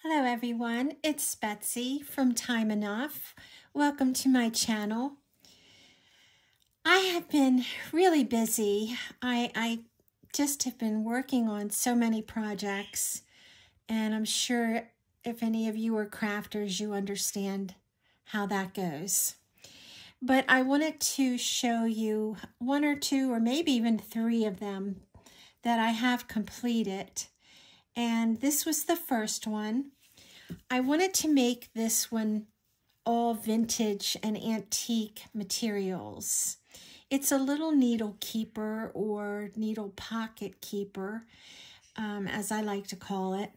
Hello everyone, it's Betsy from Time Enough. Welcome to my channel. I have been really busy. I just have been working on so many projects, and I'm sure if any of you are crafters, you understand how that goes. But I wanted to show you one or two or maybe even three of them that I have completed. And this was the first one. I wanted to make this one all vintage and antique materials. It's a little needle keeper or needle pocket keeper, as I like to call it.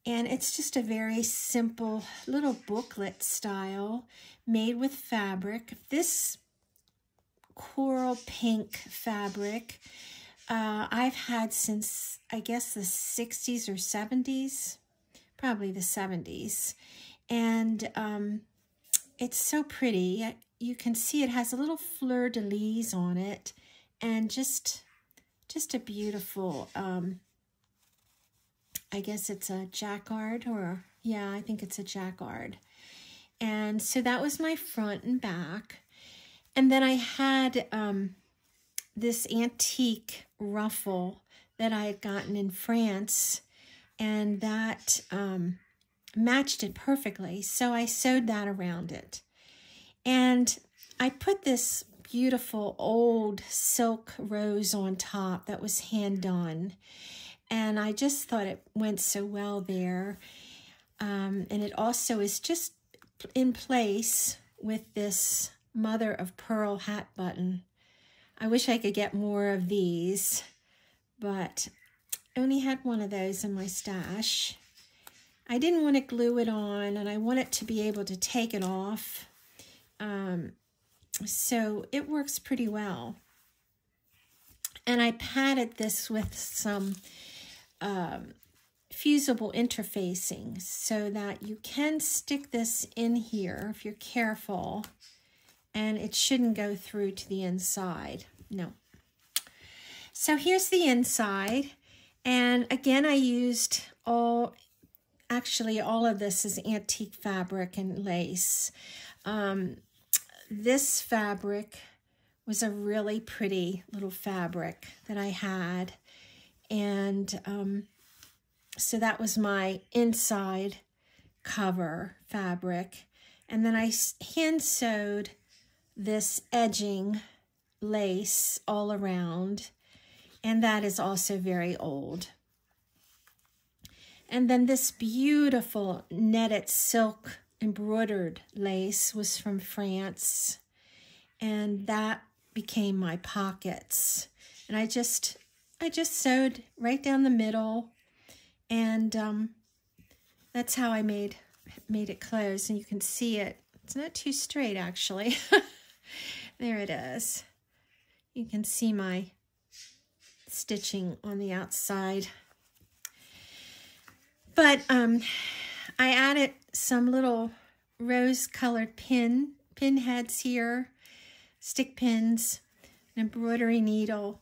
And it's just a very simple little booklet style made with fabric. This coral pink fabric I've had since, I guess, the 60s or 70s. Probably the 70s. And it's so pretty. You can see it has a little fleur-de-lis on it, and just a beautiful, I guess it's a jacquard, or yeah, I think it's a jacquard. And so that was my front and back. And then I had this antique ruffle that I had gotten in France, and that matched it perfectly. So I sewed that around it. And I put this beautiful old silk rose on top that was hand done. And I just thought it went so well there. And it also is just in place with this mother of pearl hat button. I wish I could get more of these, but I only had one of those in my stash. I didn't want to glue it on, and I want it to be able to take it off. So it works pretty well. And I padded this with some fusible interfacing so that you can stick this in here if you're careful, and it shouldn't go through to the inside. No. So here's the inside. And again, I used actually all of this is antique fabric and lace. This fabric was a really pretty little fabric that I had. And so that was my inside cover fabric. And then I hand sewed this edging lace all around. And that is also very old. And then this beautiful netted silk embroidered lace was from France. And that became my pockets. And I just sewed right down the middle. And that's how I made it close. And you can see it. It's not too straight, actually. There it is. You can see my stitching on the outside. But I added some little rose-colored pin heads here, stick pins, an embroidery needle.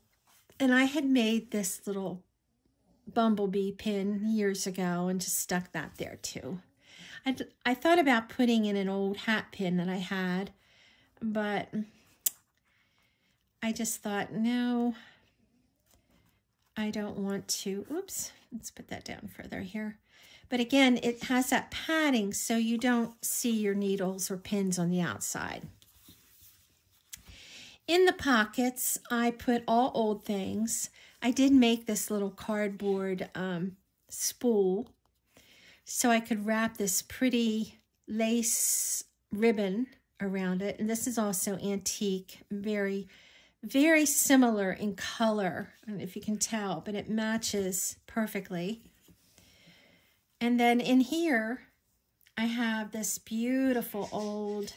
And I had made this little bumblebee pin years ago and just stuck that there too. I thought about putting in an old hat pin that I had, but I just thought, no, I don't want to. Oops, let's put that down further here. But again, it has that padding so you don't see your needles or pins on the outside. In the pockets, I put all old things. I did make this little cardboard spool so I could wrap this pretty lace ribbon around it. And this is also antique, very, very similar in color. I don't know if you can tell, but it matches perfectly. And then in here, I have this beautiful old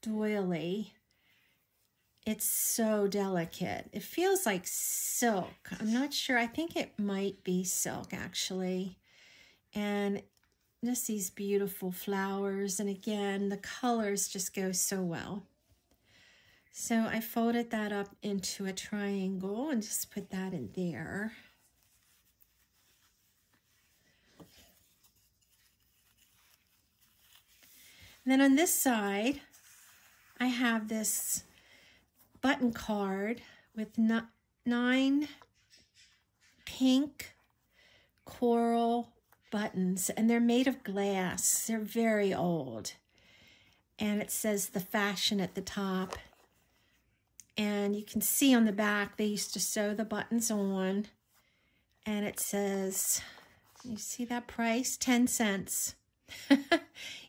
doily. It's so delicate. It feels like silk. I'm not sure. I think it might be silk, actually. And just these beautiful flowers. And again, the colors just go so well. So I folded that up into a triangle and just put that in there. And then on this side, I have this button card with 9 pink coral buttons, and they're made of glass. They're very old. And it says the fashion at the top. And you can see on the back, they used to sew the buttons on. And it says, you see that price? 10 cents.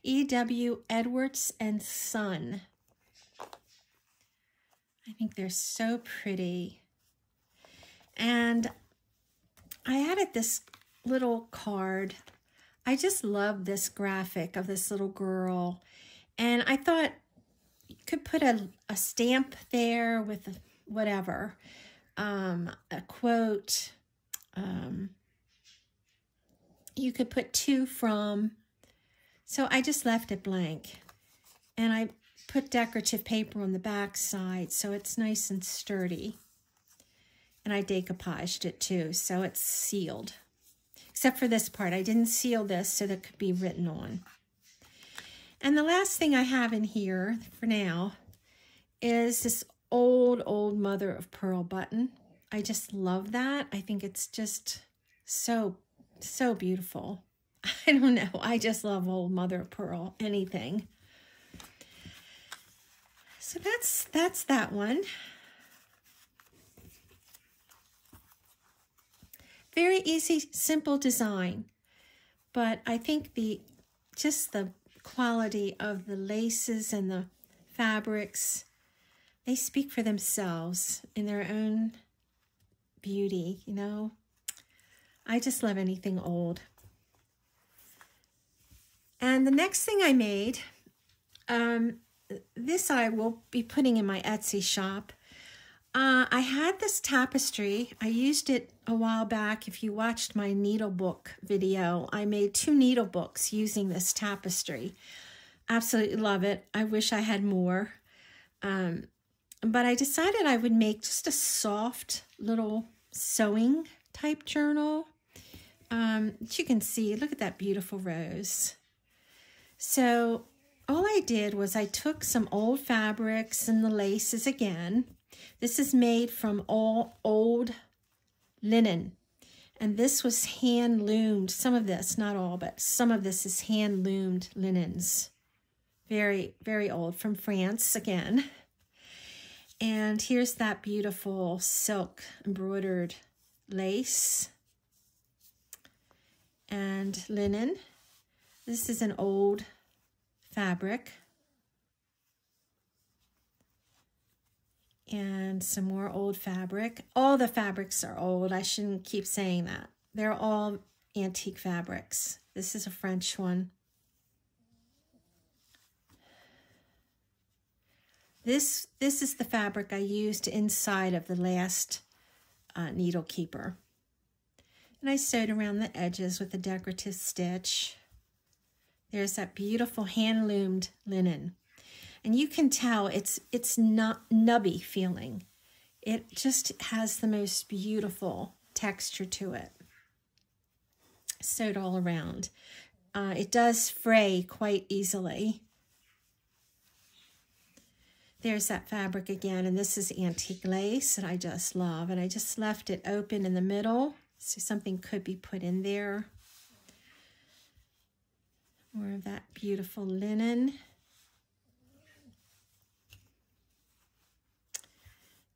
E.W. Edwards and Son. I think they're so pretty. And I added this little card. I just love this graphic of this little girl. And I thought you could put a stamp there with whatever, a quote. You could put to, from. So I just left it blank. And I put decorative paper on the back side so it's nice and sturdy. And I decoupaged it too, so it's sealed. Except for this part. I didn't seal this so that it could be written on. And the last thing I have in here for now is this old mother of pearl button. I just love that. I think it's just so beautiful. I don't know. I just love old mother of pearl, anything. So that's that one. Very easy, simple design. But I think just the quality of the laces and the fabrics, they speak for themselves in their own beauty, you know. I just love anything old. And the next thing I made, this I will be putting in my Etsy shop. I had this tapestry. I used it a while back. If you watched my needle book video, I made 2 needle books using this tapestry. Absolutely love it. I wish I had more. But I decided I would make just a soft little sewing type journal. As you can see, look at that beautiful rose. So all I did was I took some old fabrics and the laces again. This is made from all old linen. And this was hand loomed. Some of this, not all, but some of this is hand loomed linens. Very, very old, from France again. And here's that beautiful silk embroidered lace and linen. This is an old fabric. And some more old fabric. All the fabrics are old. I shouldn't keep saying that. They're all antique fabrics. This is a French one. This is the fabric I used inside of the last needle keeper. And I sewed around the edges with a decorative stitch. There's that beautiful hand-loomed linen. And you can tell it's not nubby feeling. It just has the most beautiful texture to it. Sewed all around. It does fray quite easily. There's that fabric again, and this is antique lace that I just love. And I just left it open in the middle, so something could be put in there. More of that beautiful linen.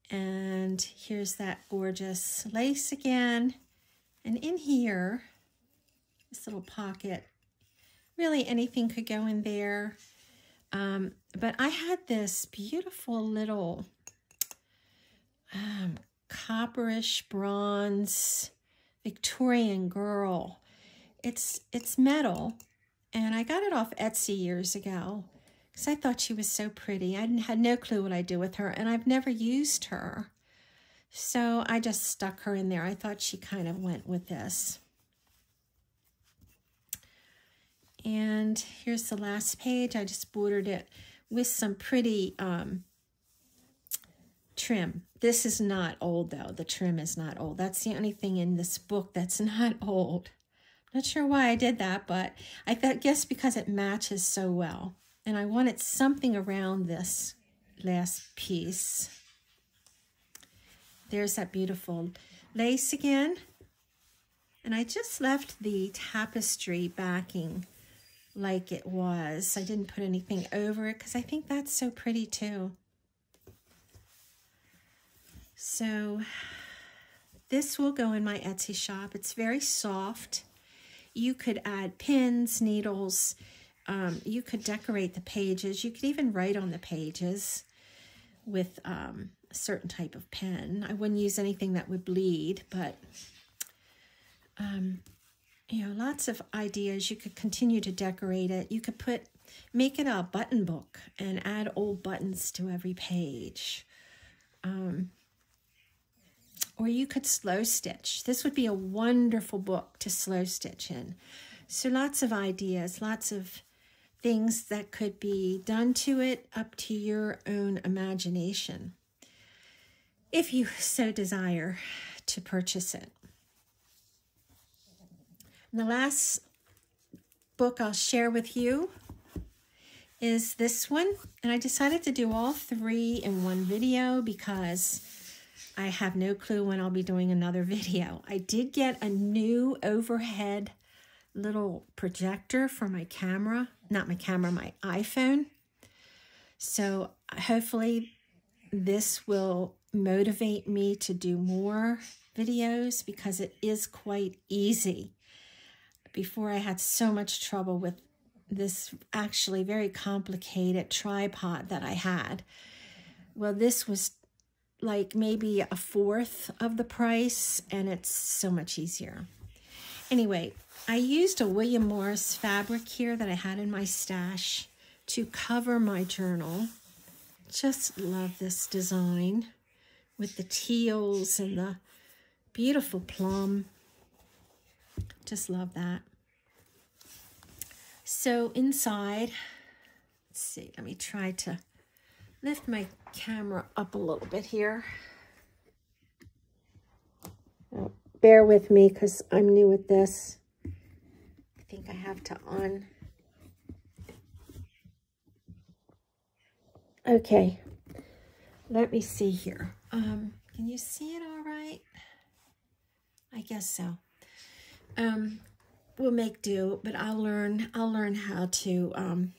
And here's that gorgeous lace again. And in here, this little pocket, really anything could go in there. But I had this beautiful little copperish bronze Victorian girl. It's metal, and I got it off Etsy years ago because I thought she was so pretty. I had no clue what I'd do with her, and I've never used her. So I just stuck her in there. I thought she kind of went with this. And here's the last page. I just bordered it with some pretty trim. This is not old, though. The trim is not old. That's the only thing in this book that's not old. Not sure why I did that, but I guess because it matches so well. And I wanted something around this last piece. There's that beautiful lace again. And I just left the tapestry backing like it was. I didn't put anything over it because I think that's so pretty too. So this will go in my Etsy shop. It's very soft. You could add pins, needles. You could decorate the pages. You could even write on the pages with a certain type of pen. I wouldn't use anything that would bleed, but you know, lots of ideas. You could continue to decorate it. You could make it a button book and add old buttons to every page. Or you could slow stitch. This would be a wonderful book to slow stitch in. So lots of ideas, lots of things that could be done to it, up to your own imagination, if you so desire to purchase it. And the last book I'll share with you is this one. And I decided to do all three in one video because I have no clue when I'll be doing another video. I did get a new overhead little projector for my camera. Not my camera, my iPhone. So hopefully this will motivate me to do more videos because it is quite easy. Before I had so much trouble with this actually very complicated tripod that I had. Well, this was like maybe a fourth of the price, and it's so much easier. Anyway, I used a William Morris fabric here that I had in my stash to cover my journal. Just love this design with the teals and the beautiful plum. Just love that. So inside, let's see, let me try to lift my camera up a little bit here. Oh, bear with me because I'm new at this. I think I have to Okay, let me see here. Can you see it all right? I guess so. We'll make do, but I'll learn how to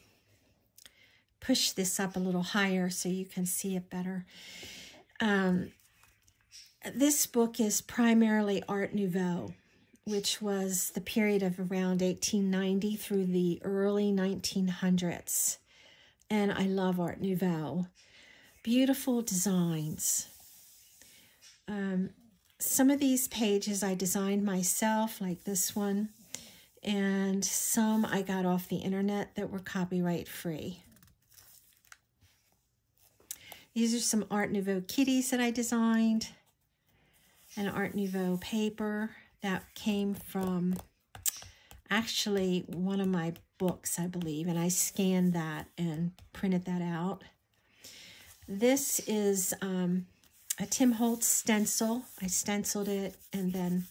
push this up a little higher so you can see it better. This book is primarily Art Nouveau, which was the period of around 1890 through the early 1900s. And I love Art Nouveau. Beautiful designs. Some of these pages I designed myself, like this one, and some I got off the internet that were copyright free. These are some Art Nouveau kitties that I designed, and Art Nouveau paper that came from actually one of my books, I believe, and I scanned that and printed that out. This is a Tim Holtz stencil. I stenciled it and then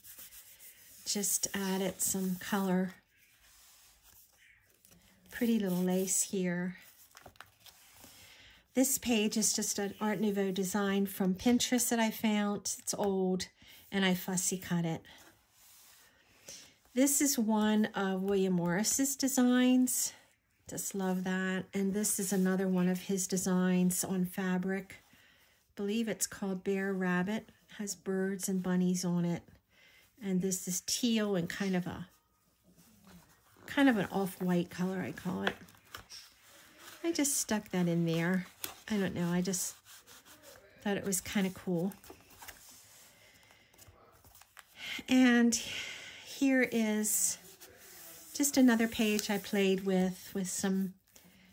just added some color. Pretty little lace here. This page is just an Art Nouveau design from Pinterest that I found. It's old, and I fussy cut it. This is one of William Morris's designs. Just love that. And this is another one of his designs on fabric. I believe it's called Bear Rabbit. It has birds and bunnies on it. And this is teal and kind of an off-white color, I call it. I just stuck that in there. I don't know, I just thought it was kind of cool. And here is just another page I played with some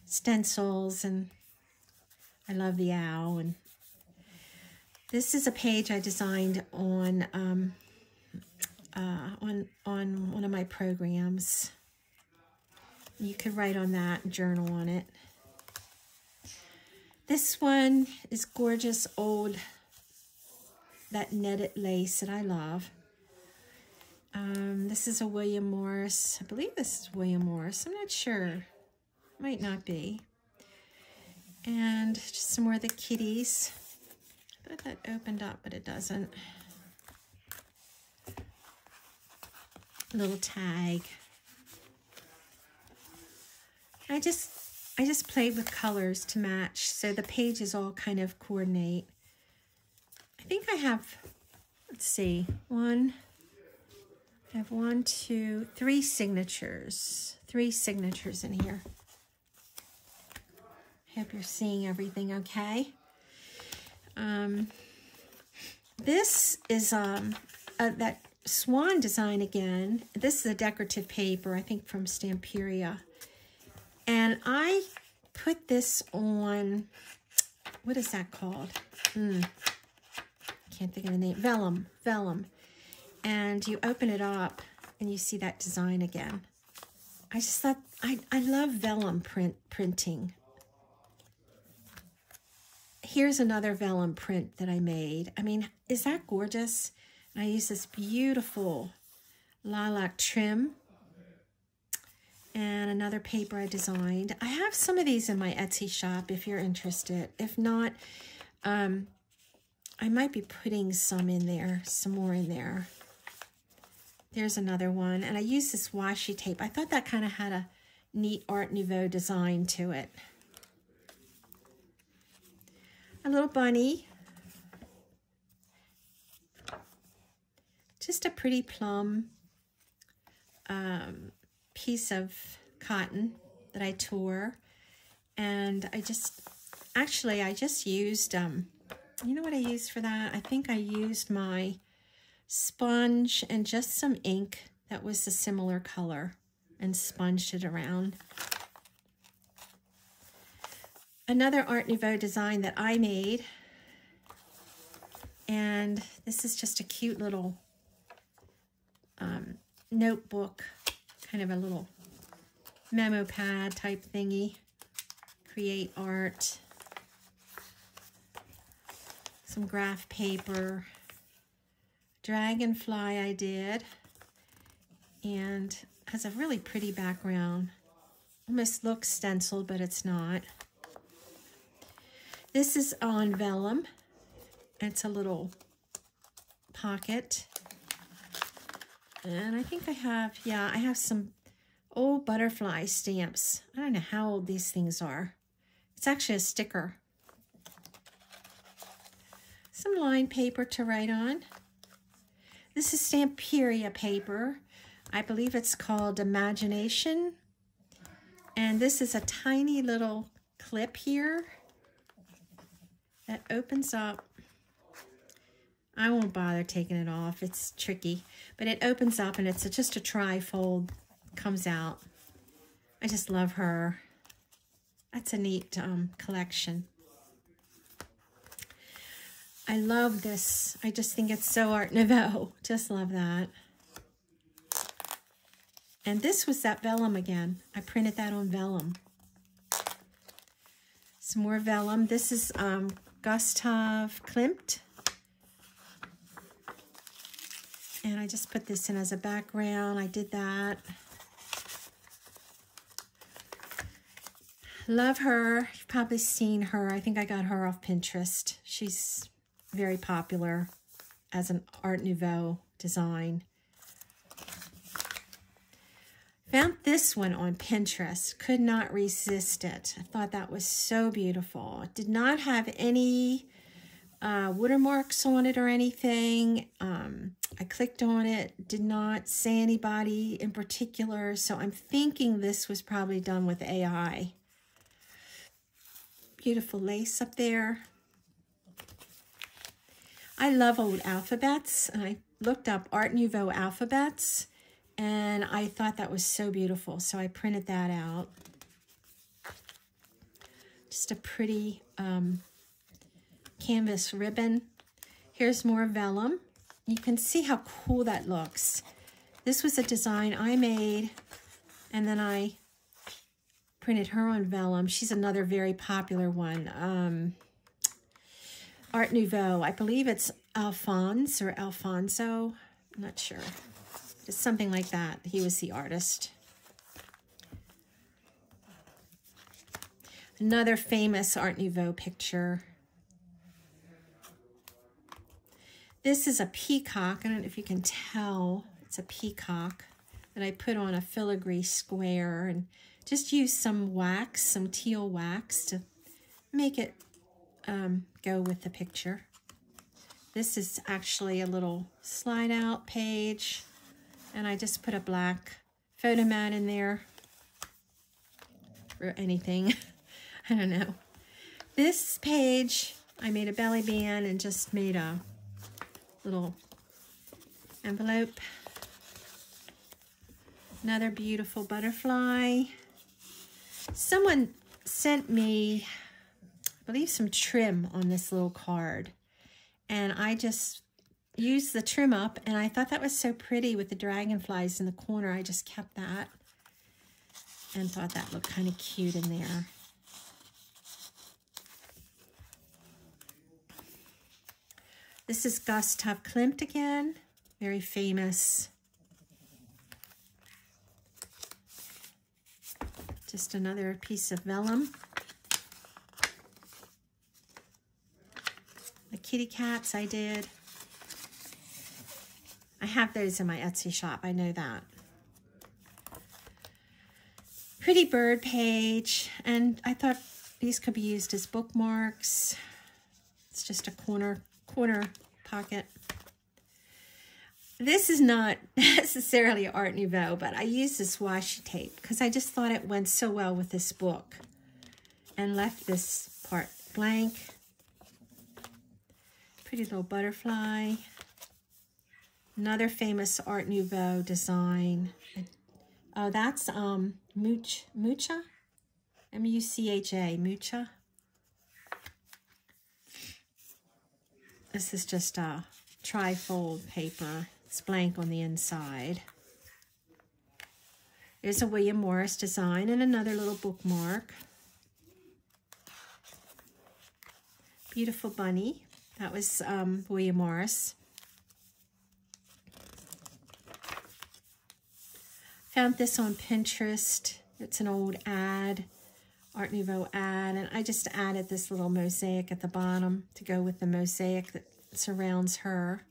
stencils, and I love the owl. And this is a page I designed on one of my programs. You could write on that and journal on it. This one is gorgeous old, that netted lace that I love. This is a William Morris. I believe this is William Morris. I'm not sure. Might not be. And just some more of the kitties. I thought that opened up, but it doesn't. Little tag. I just played with colors to match, so the pages all kind of coordinate. I think I have, let's see, I have 1, 2, 3 signatures. 3 signatures in here. Hope you're seeing everything okay. This is that swan design again. This is a decorative paper, I think from Stamperia. And I put this on, what is that called? Can't think of the name. Vellum. And you open it up and you see that design again. I just thought, I love vellum printing. Here's another vellum print that I made. I mean, is that gorgeous? And I use this beautiful lilac trim and another paper I designed. I have some of these in my Etsy shop if you're interested. If not, I might be putting some in there, some more in there. There's another one, and I use this washi tape. I thought that kind of had a neat Art Nouveau design to it. A little bunny. Just a pretty plum piece of cotton that I tore. And I just used, you know what I used for that? I think I used my sponge and just some ink that was a similar color and sponged it around. Another Art Nouveau design that I made, and this is just a cute little notebook, kind of a little memo pad type thingy. Create art, some graph paper, dragonfly I did, and has a really pretty background. Almost looks stenciled, but it's not. This is on vellum. It's a little pocket. And I think I have some old butterfly stamps. I don't know how old these things are. It's actually a sticker. Some line paper to write on. This is Stamperia paper. I believe it's called Imagination. And this is a tiny little clip here that opens up. I won't bother taking it off. It's tricky. But it opens up and it's just a tri-fold. Comes out. I just love her. That's a neat collection. I love this. I just think it's so Art Nouveau. Just love that. And this was that vellum again. I printed that on vellum. Some more vellum. This is Gustav Klimt. And I just put this in as a background. I did that. Love her. You've probably seen her. I think I got her off Pinterest. She's very popular as an Art Nouveau design. Found this one on Pinterest. Could not resist it. I thought that was so beautiful. It did not have any watermarks on it or anything. I clicked on it. Did not say anybody in particular. So I'm thinking this was probably done with AI. Beautiful lace up there. I love old alphabets. And I looked up Art Nouveau alphabets. And I thought that was so beautiful, so I printed that out. Just a pretty canvas ribbon. Here's more vellum. You can see how cool that looks. This was a design I made, and then I printed her on vellum. She's another very popular one. Art Nouveau. I believe it's Alphonse or Alfonso. I'm not sure. Just something like that. He was the artist. Another famous Art Nouveau picture. This is a peacock. I don't know if you can tell. It's a peacock that I put on a filigree square and just used some wax, some teal wax to make it go with the picture. This is actually a little slide out page, and I just put a black photo mat in there or anything. I don't know. This page, I made a belly band and just made a little envelope. Another beautiful butterfly. Someone sent me, I believe, some trim on this little card. And I just used the trim up, and I thought that was so pretty with the dragonflies in the corner. I just kept that and thought that looked kind of cute in there. This is Gustav Klimt again, very famous. Just another piece of vellum. The kitty cats I did. I have those in my Etsy shop, I know that. Pretty bird page, and I thought these could be used as bookmarks. It's just a corner pocket. This is not necessarily Art Nouveau, but I used this washi tape because I just thought it went so well with this book and left this part blank. Pretty little butterfly. Another famous Art Nouveau design. Oh, that's Mucha? M-U-C-H-A, Mucha. This is just a tri-fold paper. It's blank on the inside. There's a William Morris design and another little bookmark. Beautiful bunny. That was William Morris. Found this on Pinterest. It's an old ad, Art Nouveau ad, and I just added this little mosaic at the bottom to go with the mosaic that surrounds her.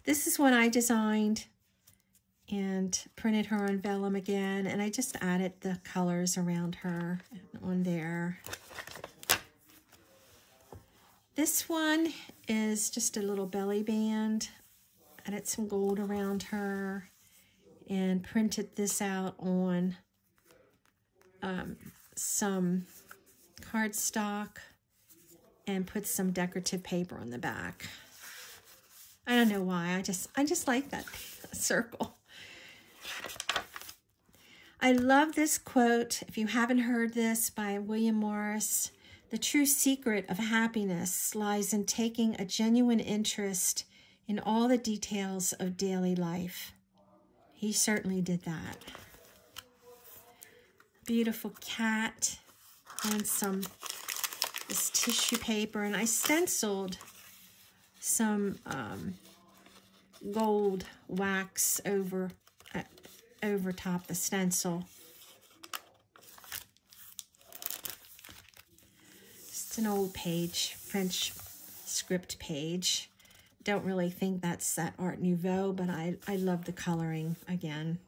This is one I designed and printed her on vellum again, and I just added the colors around her on there. This one is just a little belly band. Added some gold around her and printed this out on some cardstock and put some decorative paper on the back. I don't know why, I just like that circle. I love this quote, if you haven't heard this, by William Morris. The true secret of happiness lies in taking a genuine interest in all the details of daily life. He certainly did that. Beautiful cat and this tissue paper, and I stenciled some gold wax over top the stencil. It's an old page, French script page. Don't really think that's that Art Nouveau, but I love the coloring again.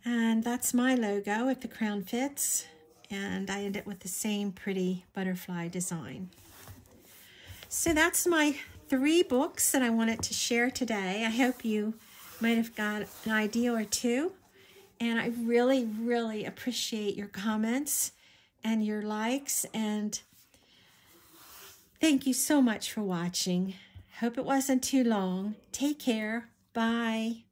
And that's my logo if the crown fits, and I end it with the same pretty butterfly design. So that's my 3 books that I wanted to share today. I hope you might have got an idea or two, and I really, really appreciate your comments and your likes, and thank you so much for watching. Hope it wasn't too long. Take care. Bye.